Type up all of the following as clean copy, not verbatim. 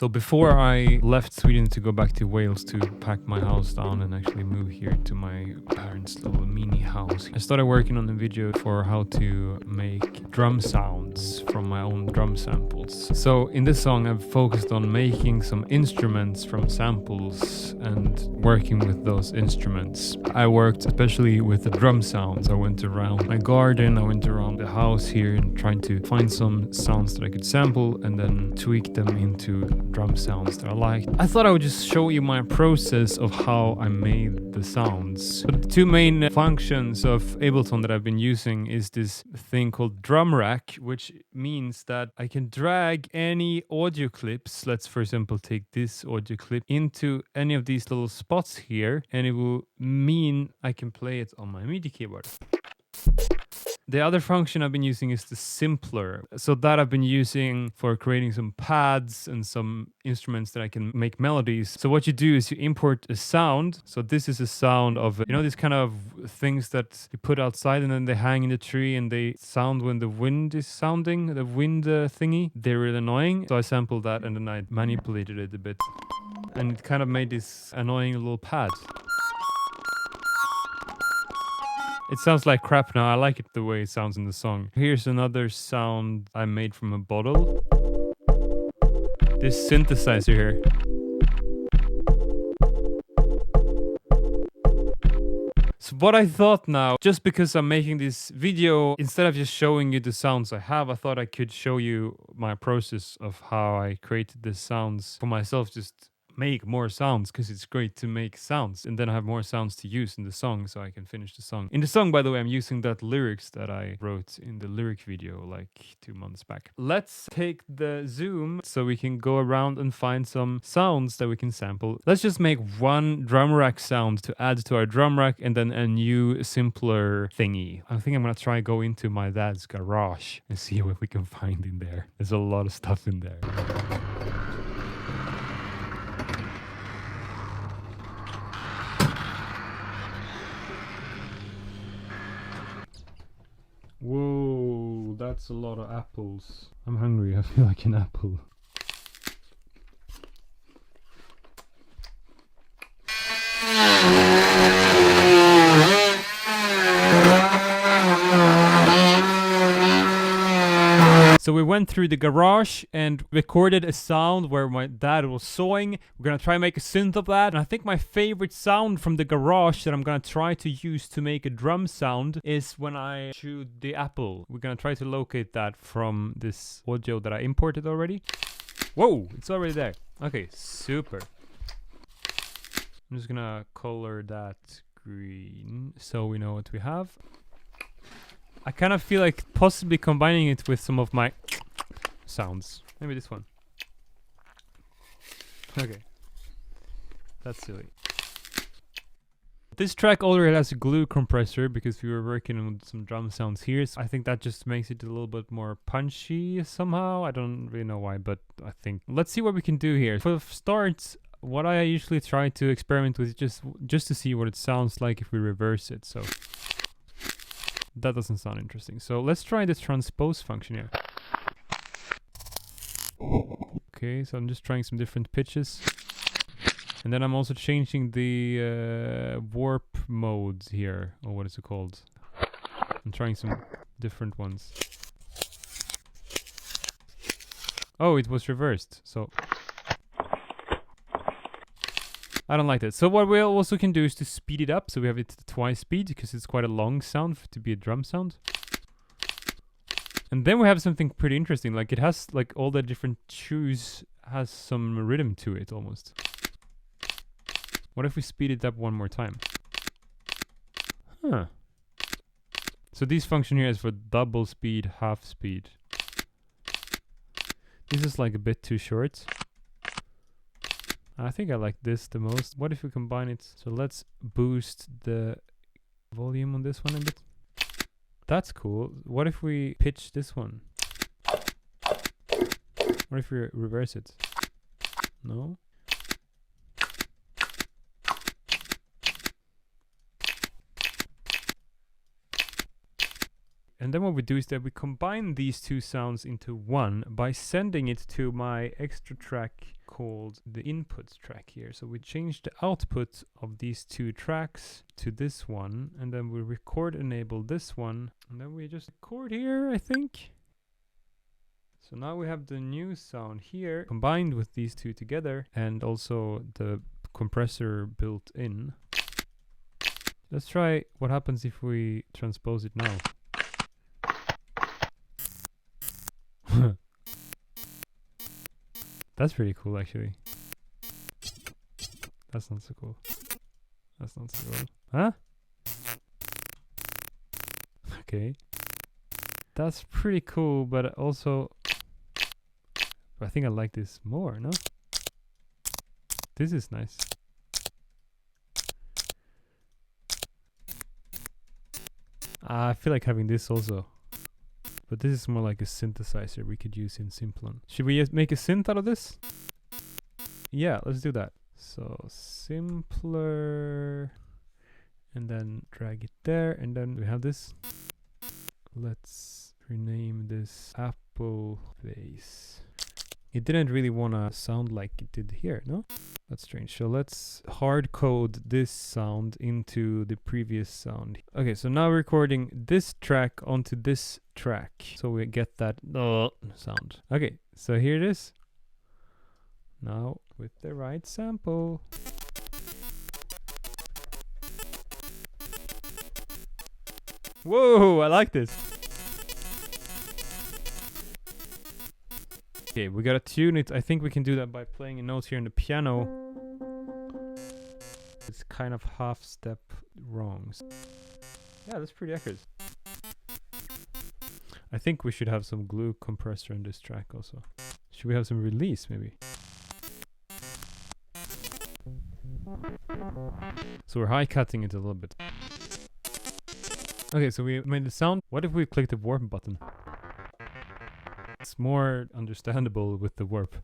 So before I left Sweden to go back to Wales to pack my house down and actually move here to my parents' little mini house, I started working on a video for how to make drum sounds from my own drum samples. So in this song I've focused on making some instruments from samples and working with those instruments. I worked especially with the drum sounds. I went around my garden, I went around the house here and trying to find some sounds that I could sample and then tweak them into drum sounds that I liked. I thought I would just show you my process of how I made the sounds. So the two main functions of Ableton that I've been using is this thing called drum rack, which means that I can drag any audio clips. Let's for example take this audio clip into any of these little spots here, and it will mean I can play it on my MIDI keyboard. The other function I've been using is the simpler. So that I've been using for creating some pads and some instruments that I can make melodies. So what you do is you import a sound. So this is a sound of, you know, these kind of things that you put outside and then they hang in the tree and they sound when the wind is sounding, the wind thingy. They're really annoying. So I sampled that and then I manipulated it a bit. And it kind of made this annoying little pad. It sounds like crap now. I like it the way it sounds in the song. Here's another sound I made from a bottle. This synthesizer here. So what I thought now, just because I'm making this video, instead of just showing you the sounds I have, I thought I could show you my process of how I created the sounds for myself. Just make more sounds because it's great to make sounds, and then I have more sounds to use in the song so I can finish the song. In the song, by the way, I'm using that lyrics that I wrote in the lyric video like 2 months back. Let's take the zoom so we can go around and find some sounds that we can sample. Let's just make one drum rack sound to add to our drum rack and then a new simpler thingy. I think I'm gonna try go into my dad's garage and see what we can find in there. There's a lot of stuff in there. Whoa, that's a lot of apples. I'm hungry, I feel like an apple. So we went through the garage and recorded a sound where my dad was sawing. We're gonna try and make a synth of that. And I think my favorite sound from the garage that I'm gonna try to use to make a drum sound is when I chew the apple. We're gonna try to locate that from this audio that I imported already. Whoa, it's already there. Okay, super. I'm just gonna color that green so we know what we have. I kind of feel like possibly combining it with some of my sounds. Maybe this one. Okay. That's silly. This track already has a glue compressor because we were working on some drum sounds here. So I think that just makes it a little bit more punchy somehow. I don't really know why, but I think... Let's see what we can do here. For the start, what I usually try to experiment with is just to see what it sounds like if we reverse it. So... that doesn't sound interesting. So let's try the transpose function here. Okay, so I'm just trying some different pitches. And then I'm also changing the warp modes here. Or what is it called? I'm trying some different ones. Oh, it was reversed. So... I don't like that. So what we also can do is to speed it up. So we have it twice speed because it's quite a long sound to be a drum sound. And then we have something pretty interesting. Like it has like all the different chews has some rhythm to it almost. What if we speed it up one more time? Huh. So this function here is for double speed, half speed. This is like a bit too short. I think I like this the most. What if we combine it? So let's boost the volume on this one a bit. That's cool. What if we pitch this one? What if we reverse it? No? And then what we do is that we combine these two sounds into one by sending it to my extra track called the input track here. So we change the output of these two tracks to this one, and then we record enable this one, and then we just record here, I think. So now we have the new sound here combined with these two together, and also the compressor built in. Let's try what happens if we transpose it now. That's pretty cool, actually. That's not so cool. That's not so cool. Huh? Okay. That's pretty cool, but also... I think I like this more, no? This is nice. I feel like having this also. But this is more like a synthesizer we could use in Simplon. Should we make a synth out of this? Yeah, let's do that. So simpler, and then drag it there, and then we have this. Let's rename this Apple Face. It didn't really want to sound like it did here, no? That's strange. So let's hard code this sound into the previous sound. Okay, so now we're recording this track onto this track. So we get that sound. Okay, so here it is. Now with the right sample. Whoa, I like this. Okay, we gotta tune it. I think we can do that by playing a note here in the piano. It's kind of half step wrong. Yeah, that's pretty accurate. I think we should have some glue compressor in this track also. Should we have some release maybe? So we're high cutting it a little bit. Okay, so we made the sound. What if we click the warp button? It's more understandable with the warp.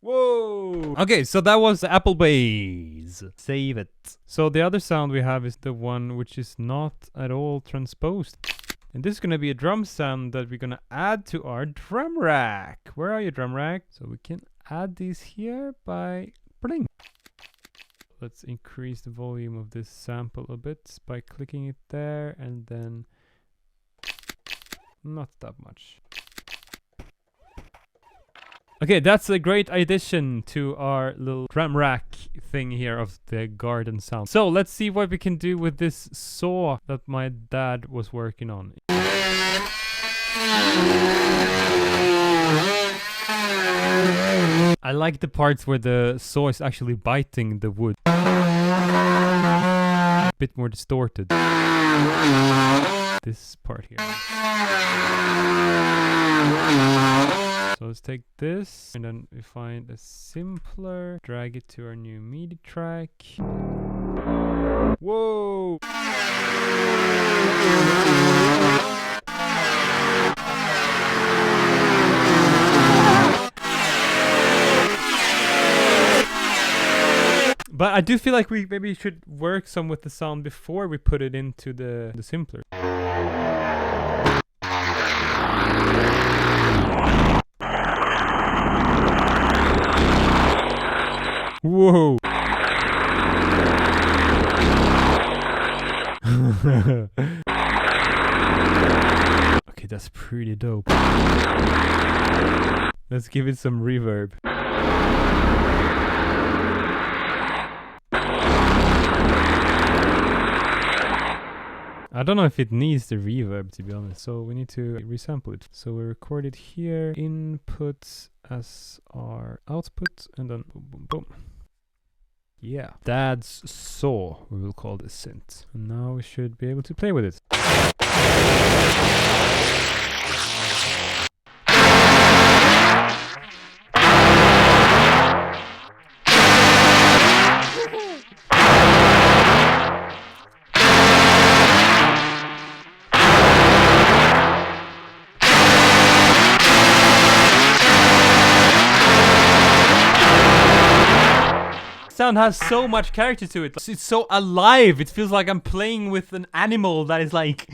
Whoa! Okay, so that was Apple Bass. Save it. So the other sound we have is the one which is not at all transposed. And this is gonna be a drum sound that we're gonna add to our drum rack. Where are you, drum rack? So we can add these here by bling. Let's increase the volume of this sample a bit by clicking it there, and then not that much. Okay, that's a great addition to our little drum rack thing here of the garden sound. So let's see what we can do with this saw that my dad was working on. I like the parts where the saw is actually biting the wood. A bit more distorted. This part here. So let's take this, and then we find a simpler, drag it to our new MIDI track. Whoa! But I do feel like we maybe should work some with the sound before we put it into the simpler. Whoa! Okay, that's pretty dope. Let's give it some reverb. I don't know if it needs the reverb, to be honest, so we need to resample it. So we record it here, input as our output, and then boom, boom, boom. Yeah, Dad's saw, we will call this synth. And now we should be able to play with it. sound has so much character to it. It's so alive. It feels like I'm playing with an animal that is like,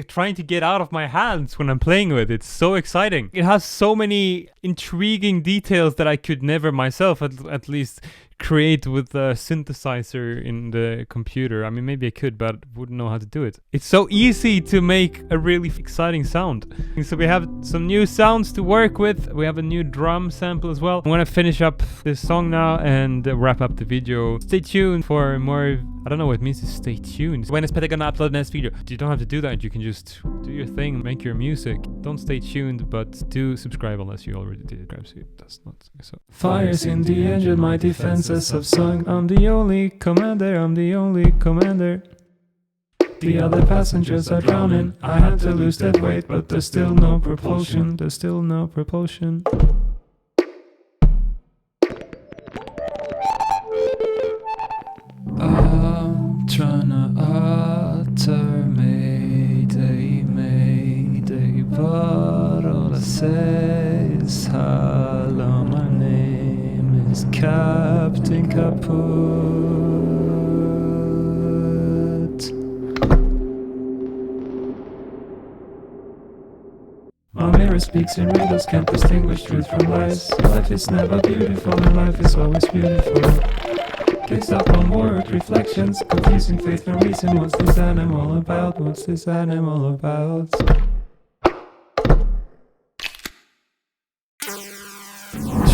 trying to get out of my hands when I'm playing with it. It's so exciting. It has so many intriguing details that I could never myself, at least, create with a synthesizer in the computer. I mean, maybe I could, but wouldn't know how to do it. It's so easy to make a really exciting sound. So we have some new sounds to work with. We have a new drum sample as well. I'm gonna finish up this song now and wrap up the video. Stay tuned for more. I don't know what it means to stay tuned. When is Petter gonna upload the next video? You don't have to do that. You can just do your thing, make your music. Don't stay tuned, but do subscribe unless you already did. That's not so. Fires in the engine, my defenses have sung. I'm the only commander, I'm the only commander. The other passengers are drowning. I had to lose that weight, but there's still no propulsion. There's still no propulsion. I'm tryna utter mayday, mayday, but all I say is hello, my name is Captain Kaput. My mirror speaks in riddles, can't distinguish truth from lies. Life is never beautiful and life is always beautiful. Kicks up on work, reflections, confusing faith and reason. What's this animal about? What's this animal about?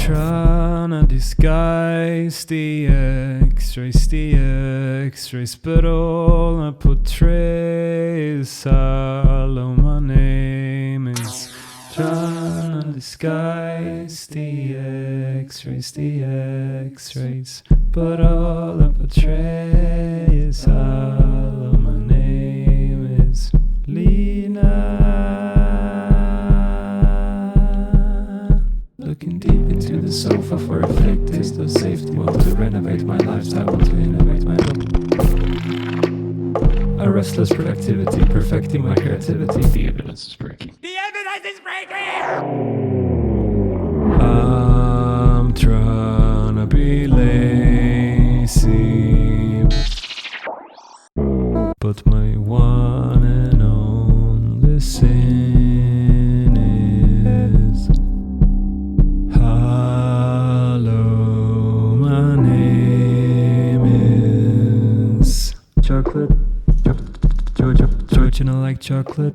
Tryna disguise the X-rays, but all I portray is hello, my name is. Tryna disguise the X-rays, but all I portray is hello, my name is Lena. Looking deep into the sofa for a fake taste of safety. Want to renovate my lifestyle, want to innovate my home. A restless productivity, perfecting my creativity. The evidence is breaking. The evidence is breaking! I'm trying to be lazy, but my one and only sin is hello, my name is chocolate. Don't you know, like chocolate?